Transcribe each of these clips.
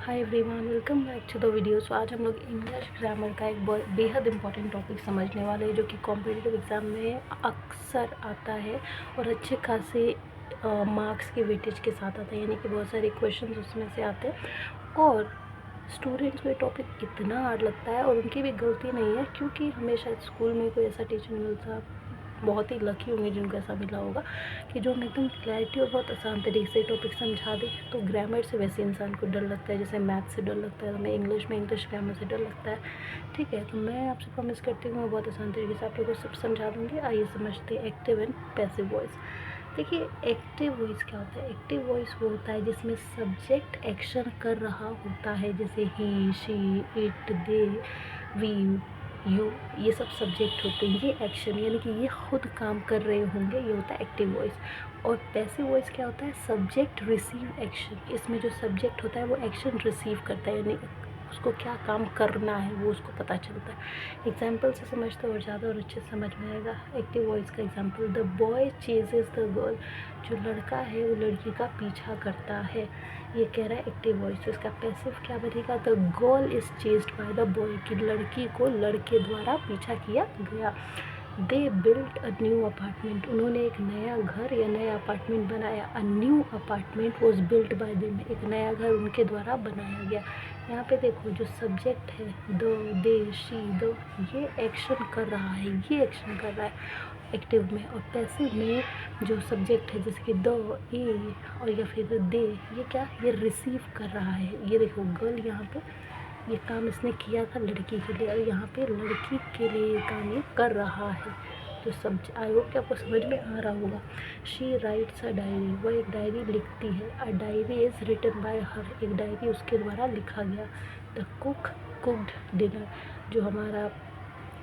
Hi everyone, welcome back to the video. So आज हम लोग इंग्लिश ग्रामर का एक बेहद इंपॉर्टेंट टॉपिक समझने वाले हैं जो कि कॉम्पिटिटिव एग्ज़ाम में अक्सर आता है और अच्छे खासे मार्क्स के वेटेज के साथ आता है, यानी कि बहुत सारे क्वेश्चन उसमें से आते हैं और स्टूडेंट्स को ये टॉपिक इतना हार्ड लगता है और उनकी भी गलती नहीं है, क्योंकि हमें शायद स्कूल में कोई ऐसा टीचर मिलता, बहुत ही लकी होंगे जिनको ऐसा मिला होगा कि जो हमें एकदम क्लैरिटी और बहुत आसान तरीके से टॉपिक समझा दे। तो ग्रामर से वैसे इंसान को डर लगता है, जैसे मैथ से डर लगता है, हमें इंग्लिश में इंग्लिश ग्रामर से डर लगता है। ठीक है, तो मैं आपसे प्रॉमिस करती हूँ मैं बहुत आसान तरीके से आप लोगों को सब समझा दूँगी। आइए समझते हैं एक्टिव एंड पैसिव वॉइस। देखिए, एक्टिव वॉइस क्या होता है? एक्टिव वॉइस वो होता है जिसमें सब्जेक्ट एक्शन कर रहा होता है, जैसे ही, she, it, they, we, you, ये सब सब्जेक्ट होते हैं। ये एक्शन यानी कि ये खुद काम कर रहे होंगे, ये होता है एक्टिव वॉइस। और पैसिव वॉइस क्या होता है? Subject receive action. इसमें जो सब्जेक्ट होता है वो एक्शन रिसीव करता है, यानी उसको क्या काम करना है वो उसको पता चलता है। एग्जाम्पल से समझते और ज़्यादा और अच्छे समझ में आएगा। एक्टिव वॉइस का example, the boy ceases the girl. जो लड़का है वो लड़की का पीछा करता है, ये कह रहा है एक्टिव वॉइस। तो इसका पैसिव क्या बनेगा? The girl is chased by the boy, कि लड़की को लड़के द्वारा पीछा किया गया। They built a new apartment, उन्होंने एक नया घर या नया अपार्टमेंट बनाया। A new apartment was built by them, एक नया घर उनके द्वारा बनाया गया। यहाँ पे देखो जो सब्जेक्ट है दो, दे, शी, दो, ये एक्शन कर रहा है, ये एक्शन कर रहा है एक्टिव में। और पैसिव में जो सब्जेक्ट है जैसे कि द, ए और या फिर दे, ये क्या, ये रिसीव कर रहा है। ये देखो गर्ल, यहाँ पे ये काम इसने किया था लड़की के लिए और यहाँ पे लड़की के लिए ये काम ये कर रहा है। तो सब आई होप कि आपको समझ में आ रहा होगा। शी राइट्स अ डायरी, वह एक डायरी लिखती है। A diary is written by her, एक डायरी उसके द्वारा लिखा गया। द कुक कुकड डिनर, जो हमारा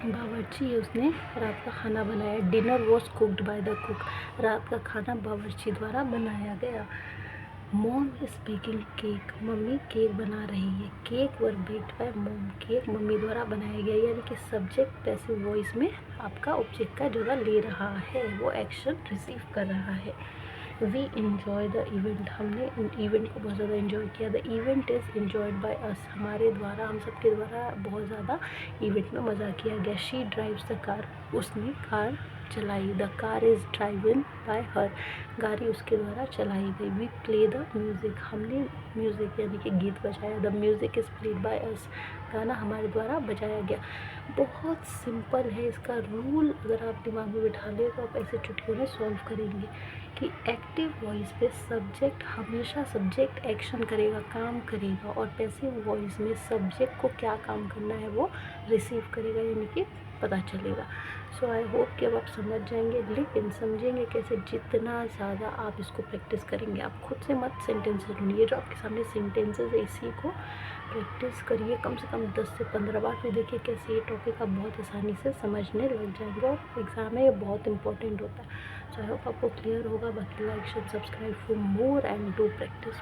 बावर्ची है उसने रात का खाना बनाया। Dinner was cooked by the cook, रात का खाना बावर्ची द्वारा बनाया गया। मॉम इज बेकिंग केक, मम्मी केक बना रही है। Cake were baked by mom, cake मम्मी द्वारा बनाया गया। यानी कि सब्जेक्ट पैसिव वॉइस में आपका ऑब्जेक्ट का जगह ले रहा है, वो एक्शन रिसीव कर रहा है। वी इन्जॉय द इवेंट, हमने इवेंट को बहुत ज़्यादा इन्जॉय किया। The event is enjoyed by us, हमारे द्वारा, हम सबके द्वारा बहुत ज़्यादा इवेंट में मज़ा किया गया। शी ड्राइव्स द कार, उसने कार चलाई। The car is driven by हर, गाड़ी उसके द्वारा चलाई गई। वी प्ले द म्यूज़िक, हमने म्यूज़िक यानी कि गीत बजाया। The music is played by us, गाना हमारे द्वारा बजाया गया। बहुत सिंपल है इसका रूल, अगर आप दिमाग में बिठा ले तो आप ऐसे चुटकियों में सॉल्व करेंगे कि एक्टिव वॉइस पे सब्जेक्ट हमेशा सब्जेक्ट एक्शन करेगा, काम करेगा, और पैसिव वॉइस में सब्जेक्ट को क्या काम करना है वो रिसीव करेगा, यानी कि पता चलेगा। सो आई होप कि अब आप समझ जाएंगे, लेकिन समझेंगे कैसे? जितना ज़्यादा आप इसको प्रैक्टिस करेंगे। आप खुद से मत सेंटेंसेस ढूंढिए, जो आपके सामने सेंटेंसेस है इसी को प्रैक्टिस करिए कम से कम 10 से 15 बार, फिर देखिए कैसे ये टॉपिक आप बहुत आसानी से समझने लग जाएंगे। और एग्ज़ाम में ये बहुत इंपॉर्टेंट होता है। सो आई होप आपको क्लियर होगा। बाकी like share subscribe for more and do practice.